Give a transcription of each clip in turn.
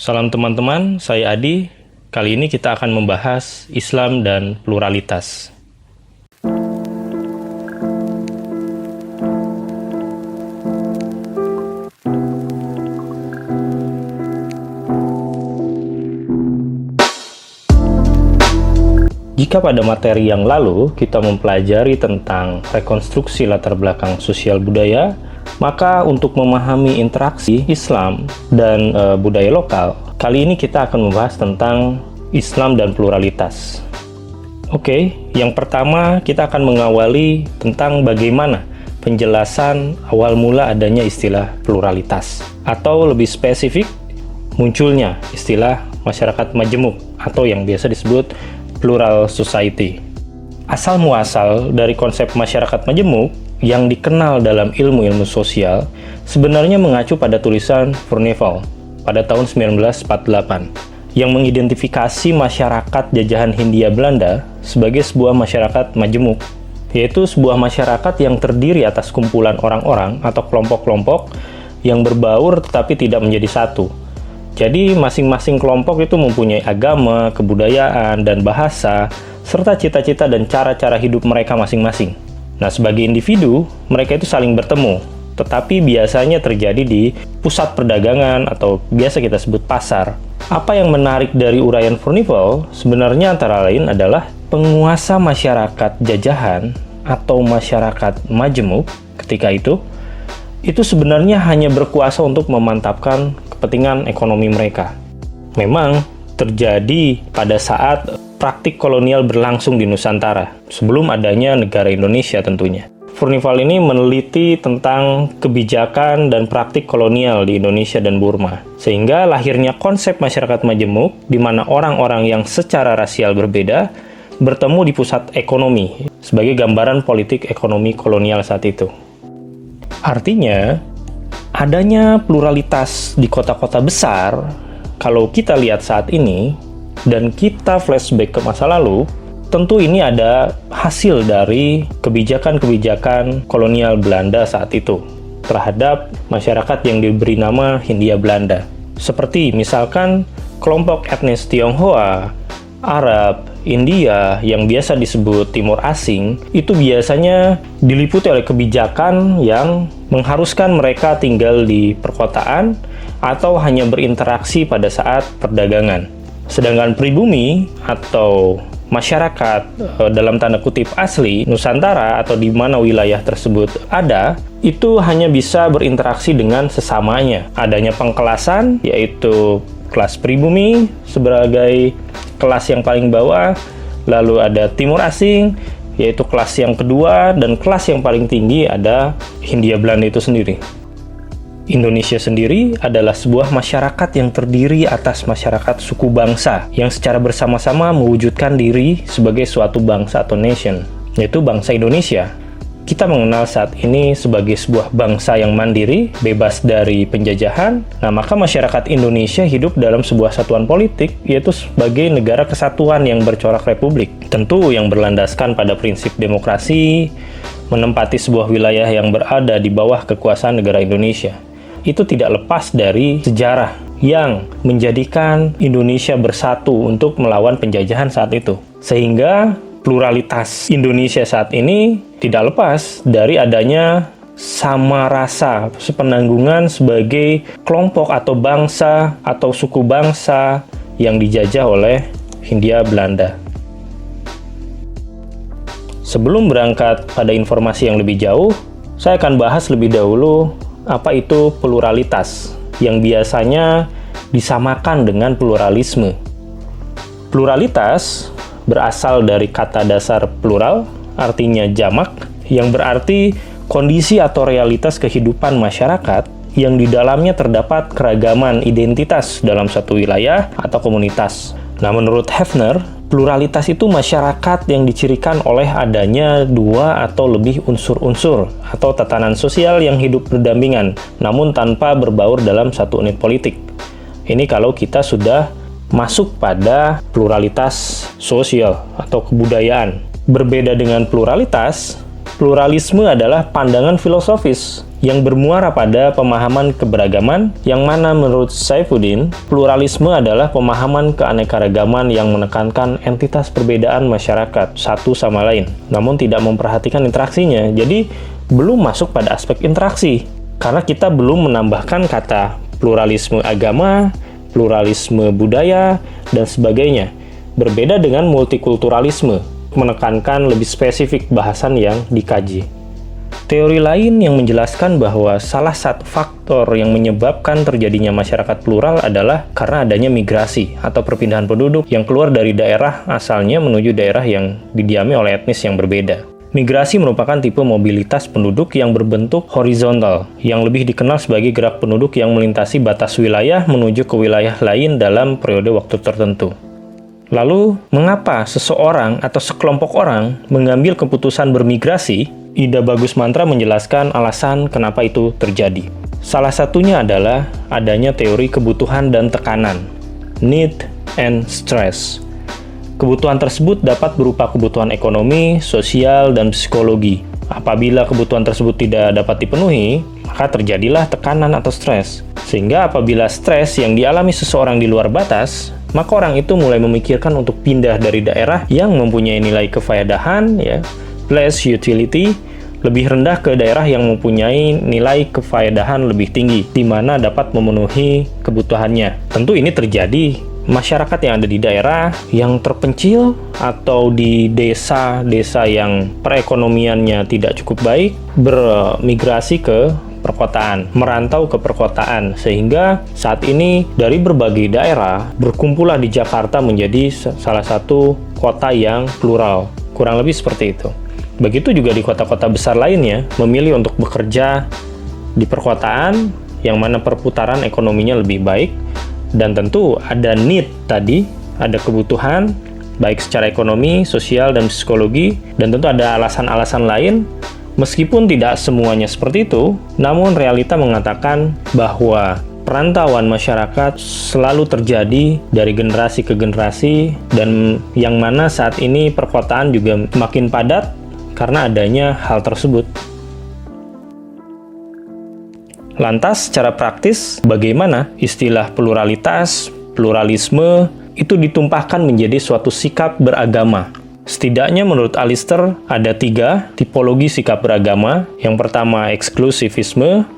Salam teman-teman, saya Adi. Kali ini kita akan membahas Islam dan pluralitas. Jika pada materi yang lalu kita mempelajari tentang rekonstruksi latar belakang sosial budaya, maka untuk memahami interaksi Islam dan budaya lokal, kali ini kita akan membahas tentang Islam dan pluralitas. Oke, yang pertama kita akan mengawali tentang bagaimana penjelasan awal mula adanya istilah pluralitas. Atau lebih spesifik, munculnya istilah masyarakat majemuk atau yang biasa disebut plural society. Asal muasal dari konsep masyarakat majemuk yang dikenal dalam ilmu-ilmu sosial sebenarnya mengacu pada tulisan Furnivall pada tahun 1948 yang mengidentifikasi masyarakat jajahan Hindia Belanda sebagai sebuah masyarakat majemuk, yaitu sebuah masyarakat yang terdiri atas kumpulan orang-orang atau kelompok-kelompok yang berbaur tetapi tidak menjadi satu. Jadi masing-masing kelompok itu mempunyai agama, kebudayaan, dan bahasa, serta cita-cita dan cara-cara hidup mereka masing-masing. Nah, sebagai individu, mereka itu saling bertemu, tetapi biasanya terjadi di pusat perdagangan atau biasa kita sebut pasar. Apa yang menarik dari uraian Furnivall sebenarnya antara lain adalah penguasa masyarakat jajahan atau masyarakat majemuk ketika itu sebenarnya hanya berkuasa untuk memantapkan kepentingan ekonomi mereka. Memang terjadi pada saat praktik kolonial berlangsung di Nusantara, sebelum adanya negara Indonesia tentunya. Furnivall ini meneliti tentang kebijakan dan praktik kolonial di Indonesia dan Burma, sehingga lahirnya konsep masyarakat majemuk, di mana orang-orang yang secara rasial berbeda bertemu di pusat ekonomi, sebagai gambaran politik ekonomi kolonial saat itu. Artinya, adanya pluralitas di kota-kota besar, kalau kita lihat saat ini, dan kita flashback ke masa lalu, tentu ini ada hasil dari kebijakan-kebijakan kolonial Belanda saat itu terhadap masyarakat yang diberi nama Hindia Belanda. Seperti misalkan kelompok etnis Tionghoa, Arab, India yang biasa disebut Timur Asing, itu biasanya diliputi oleh kebijakan yang mengharuskan mereka tinggal di perkotaan atau hanya berinteraksi pada saat perdagangan. Sedangkan pribumi atau masyarakat dalam tanda kutip asli Nusantara atau di mana wilayah tersebut ada, itu hanya bisa berinteraksi dengan sesamanya. Adanya pengkelasan, yaitu kelas pribumi sebagai kelas yang paling bawah, lalu ada Timur Asing, yaitu kelas yang kedua, dan kelas yang paling tinggi ada Hindia Belanda itu sendiri. Indonesia sendiri adalah sebuah masyarakat yang terdiri atas masyarakat suku bangsa yang secara bersama-sama mewujudkan diri sebagai suatu bangsa atau nation, yaitu bangsa Indonesia. Kita mengenal saat ini sebagai sebuah bangsa yang mandiri, bebas dari penjajahan. Nah, maka masyarakat Indonesia hidup dalam sebuah satuan politik, yaitu sebagai negara kesatuan yang bercorak republik. Tentu yang berlandaskan pada prinsip demokrasi, menempati sebuah wilayah yang berada di bawah kekuasaan negara Indonesia. Itu tidak lepas dari sejarah yang menjadikan Indonesia bersatu untuk melawan penjajahan saat itu. Sehingga pluralitas Indonesia saat ini tidak lepas dari adanya sama rasa, sepenanggungan sebagai kelompok atau bangsa atau suku bangsa yang dijajah oleh Hindia Belanda. Sebelum berangkat pada informasi yang lebih jauh, saya akan bahas lebih dahulu apa itu pluralitas yang biasanya disamakan dengan pluralisme. Pluralitas berasal dari kata dasar plural, artinya jamak, yang berarti kondisi atau realitas kehidupan masyarakat yang di dalamnya terdapat keragaman identitas dalam satu wilayah atau komunitas. Nah, menurut Hefner, pluralitas itu masyarakat yang dicirikan oleh adanya dua atau lebih unsur-unsur atau tatanan sosial yang hidup berdampingan, namun tanpa berbaur dalam satu unit politik. Ini kalau kita sudah masuk pada pluralitas sosial atau kebudayaan. Berbeda dengan pluralitas, pluralisme adalah pandangan filosofis yang bermuara pada pemahaman keberagaman, yang mana menurut Saifuddin, pluralisme adalah pemahaman keanekaragaman yang menekankan entitas perbedaan masyarakat satu sama lain, namun tidak memperhatikan interaksinya. Jadi, belum masuk pada aspek interaksi, karena kita belum menambahkan kata pluralisme agama, pluralisme budaya, dan sebagainya. Berbeda dengan multikulturalisme, menekankan lebih spesifik bahasan yang dikaji. Teori lain yang menjelaskan bahwa salah satu faktor yang menyebabkan terjadinya masyarakat plural adalah karena adanya migrasi atau perpindahan penduduk yang keluar dari daerah asalnya menuju daerah yang didiami oleh etnis yang berbeda. Migrasi merupakan tipe mobilitas penduduk yang berbentuk horizontal, yang lebih dikenal sebagai gerak penduduk yang melintasi batas wilayah menuju ke wilayah lain dalam periode waktu tertentu. Lalu, mengapa seseorang atau sekelompok orang mengambil keputusan bermigrasi? Ida Bagus Mantra menjelaskan alasan kenapa itu terjadi. Salah satunya adalah adanya teori kebutuhan dan tekanan, need and stress. Kebutuhan tersebut dapat berupa kebutuhan ekonomi, sosial, dan psikologi. Apabila kebutuhan tersebut tidak dapat dipenuhi, maka terjadilah tekanan atau stres. Sehingga apabila stres yang dialami seseorang di luar batas, maka orang itu mulai memikirkan untuk pindah dari daerah yang mempunyai nilai kefaedahan, less utility, lebih rendah ke daerah yang mempunyai nilai kefaedahan lebih tinggi, di mana dapat memenuhi kebutuhannya. Tentu ini terjadi masyarakat yang ada di daerah yang terpencil atau di desa-desa yang perekonomiannya tidak cukup baik, bermigrasi ke perkotaan, merantau ke perkotaan, sehingga saat ini dari berbagai daerah berkumpullah di Jakarta menjadi salah satu kota yang plural, kurang lebih seperti itu. Begitu juga di kota-kota besar lainnya, memilih untuk bekerja di perkotaan, yang mana perputaran ekonominya lebih baik, dan tentu ada need tadi, ada kebutuhan, baik secara ekonomi, sosial, dan psikologi, dan tentu ada alasan-alasan lain. Meskipun tidak semuanya seperti itu, namun realita mengatakan bahwa perantauan masyarakat selalu terjadi dari generasi ke generasi, dan yang mana saat ini perkotaan juga makin padat karena adanya hal tersebut. Lantas, secara praktis, bagaimana istilah pluralitas, pluralisme, itu ditumpahkan menjadi suatu sikap beragama? Setidaknya menurut Alistair, ada 3 tipologi sikap beragama. Yang pertama, eksklusivisme,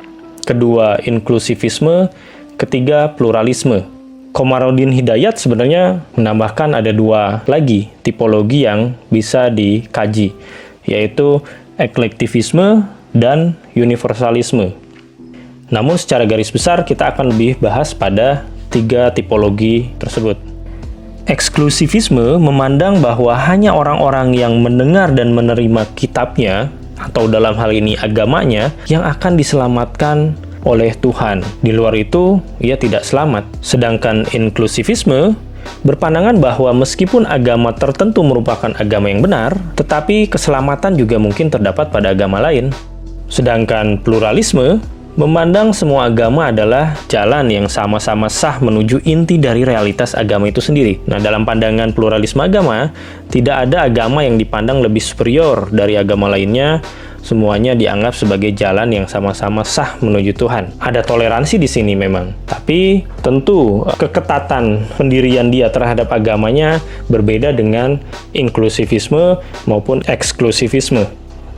kedua, inklusivisme, ketiga, pluralisme. Komarudin Hidayat sebenarnya menambahkan ada 2 lagi tipologi yang bisa dikaji, yaitu eklektivisme dan universalisme. Namun secara garis besar kita akan lebih bahas pada 3 tipologi tersebut. Eksklusivisme memandang bahwa hanya orang-orang yang mendengar dan menerima kitabnya, atau dalam hal ini agamanya, yang akan diselamatkan oleh Tuhan. Di luar itu, ia tidak selamat. Sedangkan inklusivisme berpandangan bahwa meskipun agama tertentu merupakan agama yang benar, tetapi keselamatan juga mungkin terdapat pada agama lain. Sedangkan pluralisme memandang semua agama adalah jalan yang sama-sama sah menuju inti dari realitas agama itu sendiri. Nah, dalam pandangan pluralisme agama, tidak ada agama yang dipandang lebih superior dari agama lainnya. Semuanya dianggap sebagai jalan yang sama-sama sah menuju Tuhan. Ada toleransi di sini memang, tapi tentu keketatan pendirian dia terhadap agamanya berbeda dengan inklusivisme maupun eksklusivisme.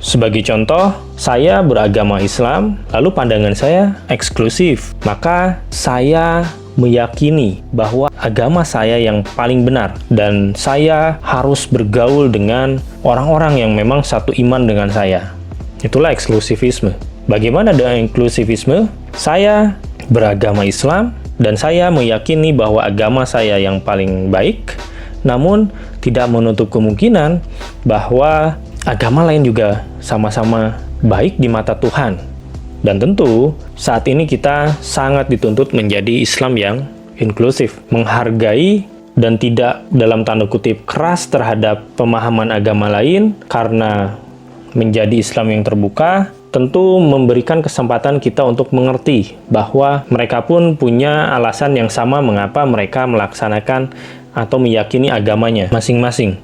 Sebagai contoh, saya beragama Islam, lalu pandangan saya eksklusif. Maka saya meyakini bahwa agama saya yang paling benar, dan saya harus bergaul dengan orang-orang yang memang satu iman dengan saya. Itulah eksklusivisme. Bagaimana dengan inklusivisme? Saya beragama Islam, dan saya meyakini bahwa agama saya yang paling baik, namun tidak menutup kemungkinan bahwa agama lain juga sama-sama baik di mata Tuhan. Dan tentu, saat ini kita sangat dituntut menjadi Islam yang inklusif, menghargai dan tidak dalam tanda kutip keras terhadap pemahaman agama lain, karena menjadi Islam yang terbuka tentu memberikan kesempatan kita untuk mengerti bahwa mereka pun punya alasan yang sama mengapa mereka melaksanakan atau meyakini agamanya masing-masing.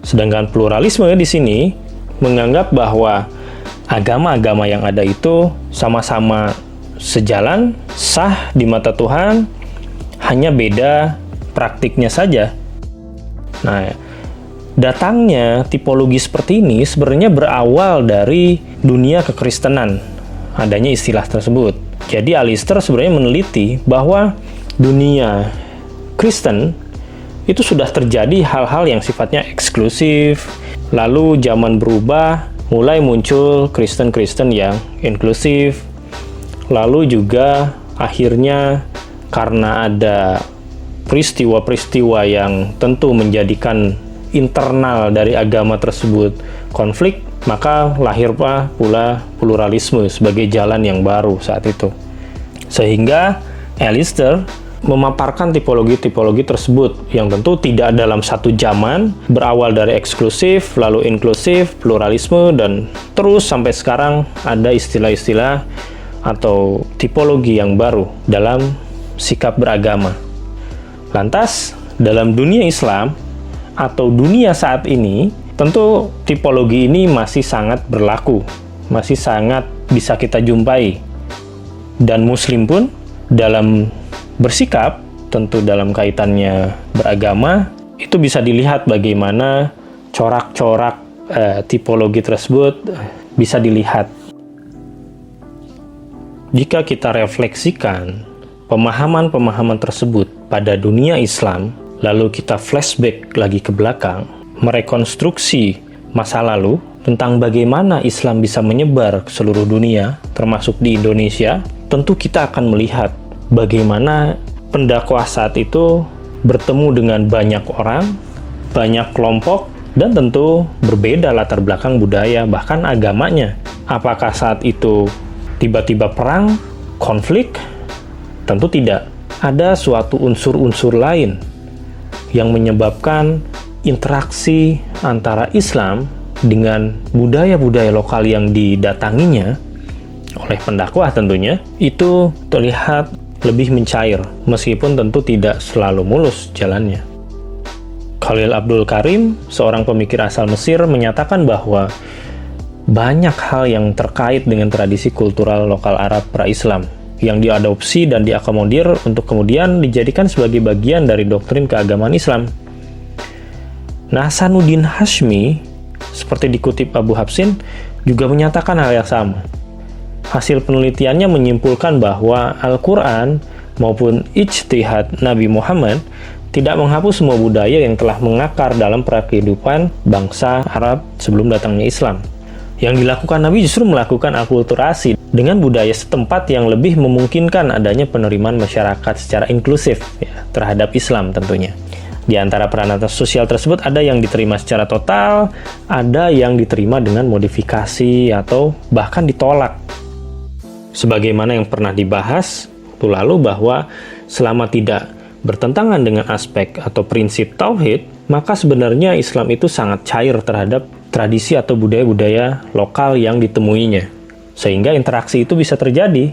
Sedangkan pluralisme di sini menganggap bahwa agama-agama yang ada itu sama-sama sejalan, sah di mata Tuhan, hanya beda praktiknya saja. Nah, datangnya tipologi seperti ini sebenarnya berawal dari dunia kekristenan, adanya istilah tersebut. Jadi Alistair sebenarnya meneliti bahwa dunia Kristen itu sudah terjadi hal-hal yang sifatnya eksklusif, lalu zaman berubah, mulai muncul Kristen-Kristen yang inklusif, lalu juga akhirnya karena ada peristiwa-peristiwa yang tentu menjadikan internal dari agama tersebut konflik, maka lahir pula pluralisme sebagai jalan yang baru saat itu. Sehingga Alistair memaparkan tipologi-tipologi tersebut yang tentu tidak dalam satu zaman, berawal dari eksklusif, lalu inklusif, pluralisme, dan terus sampai sekarang ada istilah-istilah atau tipologi yang baru dalam sikap beragama. Lantas, dalam dunia Islam atau dunia saat ini, tentu tipologi ini masih sangat berlaku, masih sangat bisa kita jumpai. Dan Muslim pun dalam bersikap, tentu dalam kaitannya beragama, itu bisa dilihat bagaimana corak-corak tipologi tersebut bisa dilihat. Jika kita refleksikan pemahaman-pemahaman tersebut pada dunia Islam, lalu kita flashback lagi ke belakang, merekonstruksi masa lalu tentang bagaimana Islam bisa menyebar ke seluruh dunia, termasuk di Indonesia, tentu kita akan melihat bagaimana pendakwah saat itu bertemu dengan banyak orang, banyak kelompok, dan tentu berbeda latar belakang budaya, bahkan agamanya. Apakah saat itu tiba-tiba perang, konflik? Tentu tidak. Ada suatu unsur-unsur lain yang menyebabkan interaksi antara Islam dengan budaya-budaya lokal yang didatanginya oleh pendakwah tentunya, itu terlihat lebih mencair, meskipun tentu tidak selalu mulus jalannya. Khalil Abdul Karim, seorang pemikir asal Mesir, menyatakan bahwa banyak hal yang terkait dengan tradisi kultural lokal Arab pra-Islam yang diadopsi dan diakomodir untuk kemudian dijadikan sebagai bagian dari doktrin keagamaan Islam. Nah, Hasanuddin Hashmi, seperti dikutip Abu Hafsin, juga menyatakan hal yang sama. Hasil penelitiannya menyimpulkan bahwa Al-Quran maupun ijtihad Nabi Muhammad tidak menghapus semua budaya yang telah mengakar dalam kehidupan bangsa Arab sebelum datangnya Islam. Yang dilakukan Nabi justru melakukan akulturasi dengan budaya setempat yang lebih memungkinkan adanya penerimaan masyarakat secara inklusif terhadap Islam tentunya. Di antara peranan sosial tersebut ada yang diterima secara total, ada yang diterima dengan modifikasi atau bahkan ditolak. Sebagaimana yang pernah dibahas waktu lalu bahwa selama tidak bertentangan dengan aspek atau prinsip tauhid, maka sebenarnya Islam itu sangat cair terhadap tradisi atau budaya-budaya lokal yang ditemuinya. Sehingga interaksi itu bisa terjadi.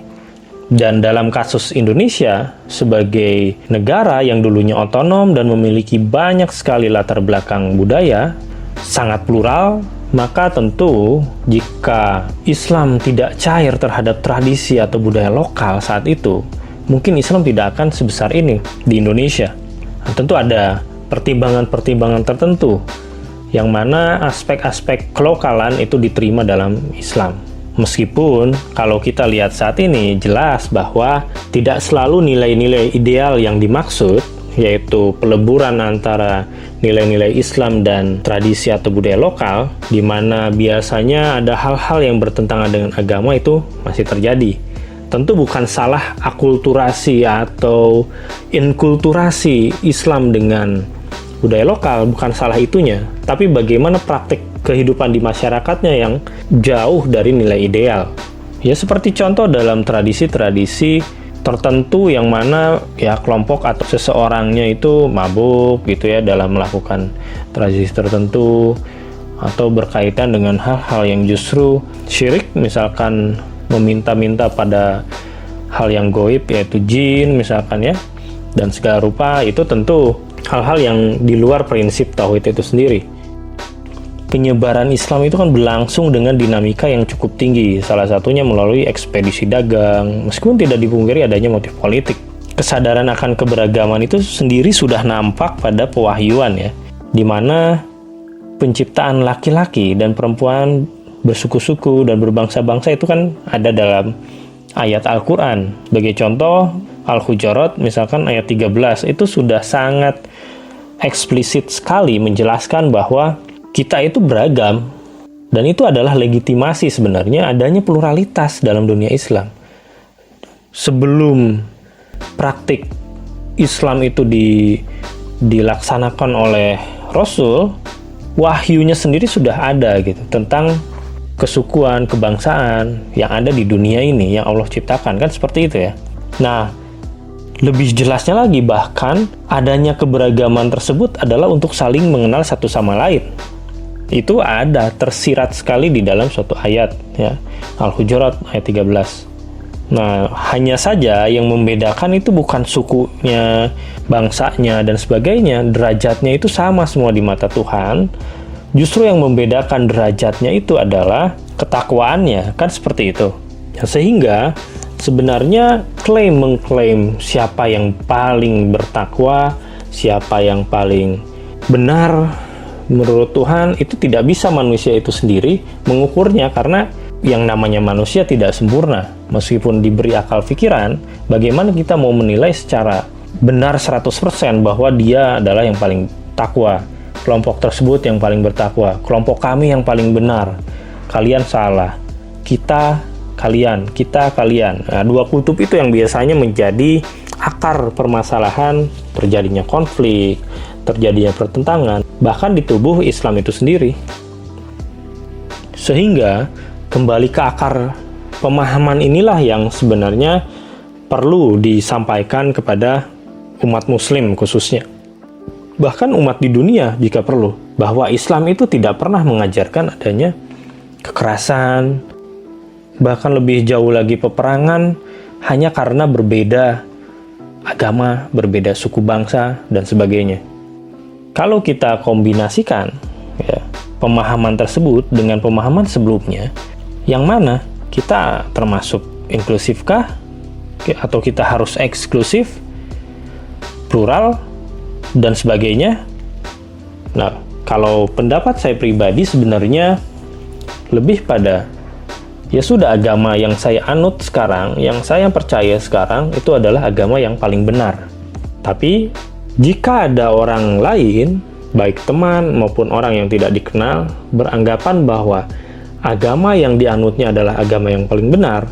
Dan dalam kasus Indonesia, sebagai negara yang dulunya otonom dan memiliki banyak sekali latar belakang budaya, sangat plural, maka tentu jika Islam tidak cair terhadap tradisi atau budaya lokal saat itu, mungkin Islam tidak akan sebesar ini di Indonesia. Nah, tentu ada pertimbangan-pertimbangan tertentu yang mana aspek-aspek kelokalan itu diterima dalam Islam. Meskipun kalau kita lihat saat ini jelas bahwa tidak selalu nilai-nilai ideal yang dimaksud, yaitu peleburan antara nilai-nilai Islam dan tradisi atau budaya lokal, di mana biasanya ada hal-hal yang bertentangan dengan agama, itu masih terjadi. Tentu bukan salah akulturasi atau inkulturasi Islam dengan budaya lokal, bukan salah itunya, tapi bagaimana praktik kehidupan di masyarakatnya yang jauh dari nilai ideal. Ya seperti contoh dalam tradisi-tradisi tertentu yang mana ya kelompok atau seseorangnya itu mabuk gitu ya dalam melakukan tradisi tertentu, atau berkaitan dengan hal-hal yang justru syirik, misalkan meminta-minta pada hal yang goib yaitu jin misalkan ya, dan segala rupa, itu tentu hal-hal yang di luar prinsip tauhid itu sendiri. penyebaran Islam itu kan berlangsung dengan dinamika yang cukup tinggi. Salah satunya melalui ekspedisi dagang, meskipun tidak dipungkiri adanya motif politik. Kesadaran akan keberagaman itu sendiri sudah nampak pada pewahyuan ya, di mana penciptaan laki-laki dan perempuan bersuku-suku dan berbangsa-bangsa itu kan ada dalam ayat Al-Quran. Sebagai contoh, Al-Hujurat misalkan ayat 13 itu sudah sangat eksplisit sekali menjelaskan bahwa kita itu beragam, dan itu adalah legitimasi sebenarnya adanya pluralitas dalam dunia Islam. Sebelum praktik Islam itu dilaksanakan oleh Rasul, wahyunya sendiri sudah ada gitu tentang kesukuan, kebangsaan yang ada di dunia ini yang Allah ciptakan, kan seperti itu ya. Nah, lebih jelasnya lagi, bahkan adanya keberagaman tersebut adalah untuk saling mengenal satu sama lain. Itu ada tersirat sekali di dalam suatu ayat ya, Al-Hujurat ayat 13. Nah, hanya saja yang membedakan itu bukan sukunya, bangsanya dan sebagainya, derajatnya itu sama semua di mata Tuhan. Justru yang membedakan derajatnya itu adalah ketakwaannya, kan seperti itu. Sehingga sebenarnya mengklaim siapa yang paling bertakwa, siapa yang paling benar menurut Tuhan, itu tidak bisa manusia itu sendiri mengukurnya, karena yang namanya manusia tidak sempurna. Meskipun diberi akal pikiran, bagaimana kita mau menilai secara benar 100% bahwa dia adalah yang paling takwa, kelompok tersebut yang paling bertakwa, kelompok kami yang paling benar, kalian salah, kita kalian. Nah, dua kutub itu yang biasanya menjadi akar permasalahan, terjadinya konflik, terjadinya pertentangan, bahkan di tubuh Islam itu sendiri. Sehingga kembali ke akar pemahaman inilah yang sebenarnya perlu disampaikan kepada umat muslim khususnya. Bahkan umat di dunia jika perlu, bahwa Islam itu tidak pernah mengajarkan adanya kekerasan, bahkan lebih jauh lagi peperangan hanya karena berbeda agama, berbeda suku bangsa, dan sebagainya. Kalau kita kombinasikan ya, pemahaman tersebut dengan pemahaman sebelumnya, yang mana kita termasuk inklusifkah? Atau kita harus eksklusif, plural, dan sebagainya? Nah, kalau pendapat saya pribadi sebenarnya lebih pada, ya sudah, agama yang saya anut sekarang, yang saya percaya sekarang, itu adalah agama yang paling benar. Tapi, jika ada orang lain, baik teman maupun orang yang tidak dikenal, beranggapan bahwa agama yang dianutnya adalah agama yang paling benar,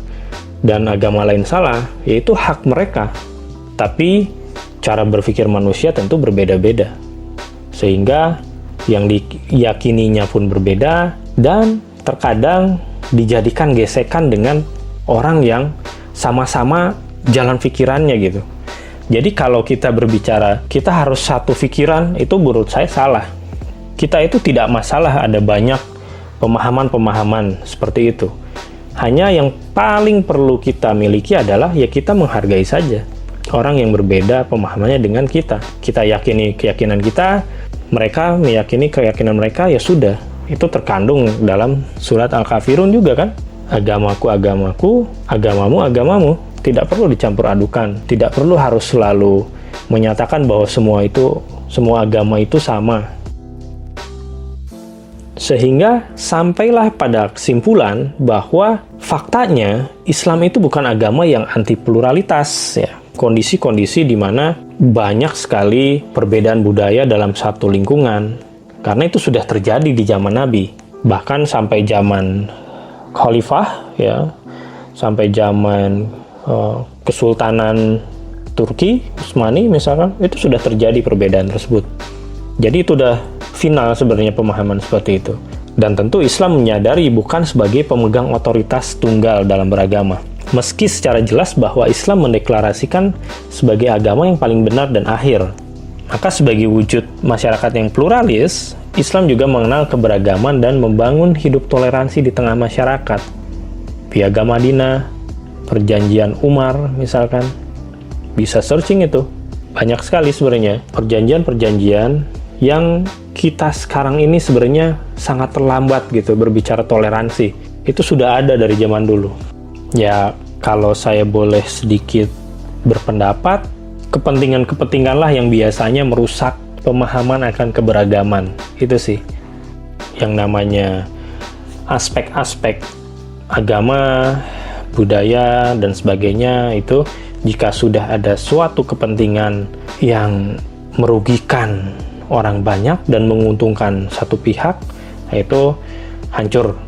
dan agama lain salah, yaitu hak mereka. Tapi, cara berpikir manusia tentu berbeda-beda. Sehingga, yang diyakininya pun berbeda, dan terkadang dijadikan gesekan dengan orang yang sama-sama jalan pikirannya gitu. Jadi kalau kita berbicara, kita harus satu pikiran, itu menurut saya salah. Kita itu tidak masalah ada banyak pemahaman-pemahaman seperti itu. Hanya yang paling perlu kita miliki adalah ya kita menghargai saja orang yang berbeda pemahamannya dengan kita. Kita yakini keyakinan kita, mereka meyakini keyakinan mereka, ya sudah. Itu terkandung dalam surat Al-Kafirun juga kan. Agamaku, agamaku, agamamu, agamamu. Tidak perlu dicampur adukan. Tidak perlu harus selalu menyatakan bahwa semua agama itu sama. Sehingga sampailah pada kesimpulan bahwa faktanya Islam itu bukan agama yang anti pluralitas ya. Kondisi-kondisi di mana banyak sekali perbedaan budaya dalam satu lingkungan. Karena itu sudah terjadi di zaman Nabi. Bahkan sampai zaman Khalifah ya, sampai zaman Kesultanan Turki, Utsmani misalkan, itu sudah terjadi perbedaan tersebut. Jadi itu udah final sebenarnya pemahaman seperti itu. Dan tentu Islam menyadari bukan sebagai pemegang otoritas tunggal dalam beragama. Meski secara jelas bahwa Islam mendeklarasikan sebagai agama yang paling benar dan akhir. Maka sebagai wujud masyarakat yang pluralis, Islam juga mengenal keberagaman dan membangun hidup toleransi di tengah masyarakat. Piagam Madinah, Perjanjian Umar misalkan, bisa searching itu. Banyak sekali sebenarnya perjanjian-perjanjian yang kita sekarang ini sebenarnya sangat terlambat gitu berbicara toleransi. Itu sudah ada dari zaman dulu. Ya, kalau saya boleh sedikit berpendapat, kepentingan-kepentingan lah yang biasanya merusak pemahaman akan keberagaman. Itu sih yang namanya aspek-aspek agama, budaya, dan sebagainya. Itu jika sudah ada suatu kepentingan yang merugikan orang banyak dan menguntungkan satu pihak, itu hancur.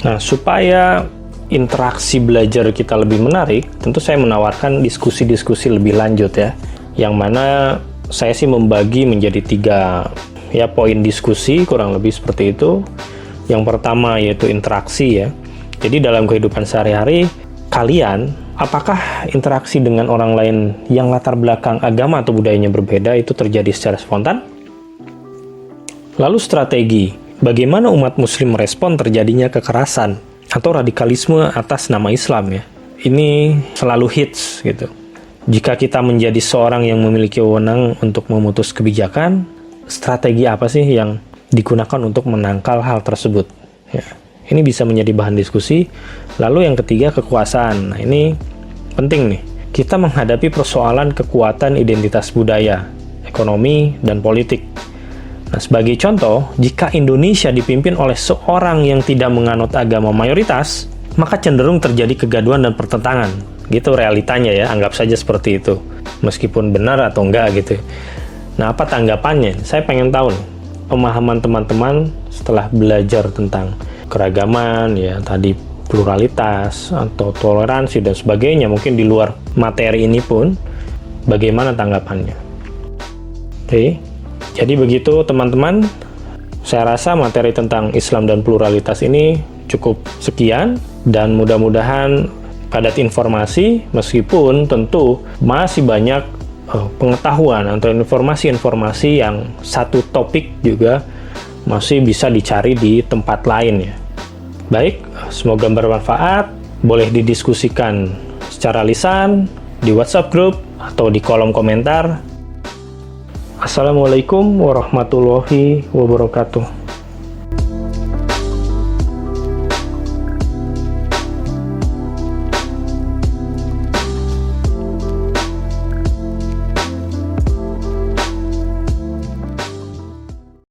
Nah, supaya interaksi belajar kita lebih menarik, tentu saya menawarkan diskusi-diskusi lebih lanjut ya, yang mana saya sih membagi menjadi 3 ya poin diskusi, kurang lebih seperti itu. Yang pertama yaitu interaksi ya. Jadi dalam kehidupan sehari-hari, kalian apakah interaksi dengan orang lain yang latar belakang agama atau budayanya berbeda itu terjadi secara spontan? Lalu strategi, bagaimana umat muslim merespon terjadinya kekerasan atau radikalisme atas nama Islam ya? Ini selalu hits gitu. Jika kita menjadi seorang yang memiliki wewenang untuk memutus kebijakan, strategi apa sih yang digunakan untuk menangkal hal tersebut? Ya, ini bisa menjadi bahan diskusi. Lalu yang ketiga, kekuasaan. Nah, ini penting nih. Kita menghadapi persoalan kekuatan identitas budaya, ekonomi, dan politik. Nah, sebagai contoh, jika Indonesia dipimpin oleh seorang yang tidak menganut agama mayoritas, maka cenderung terjadi kegaduhan dan pertentangan. Gitu realitanya ya, anggap saja seperti itu. Meskipun benar atau enggak gitu. Nah, apa tanggapannya? Saya pengen tahu nih, pemahaman teman-teman setelah belajar tentang keragaman, ya tadi pluralitas, atau toleransi, dan sebagainya, mungkin di luar materi ini pun, bagaimana tanggapannya? Oke, jadi begitu teman-teman, saya rasa materi tentang Islam dan pluralitas ini cukup sekian, dan mudah-mudahan padat informasi, meskipun tentu masih banyak pengetahuan atau informasi-informasi yang satu topik juga masih bisa dicari di tempat lain ya. Baik, semoga bermanfaat. Boleh didiskusikan secara lisan, di WhatsApp group, atau di kolom komentar. Assalamualaikum warahmatullahi wabarakatuh.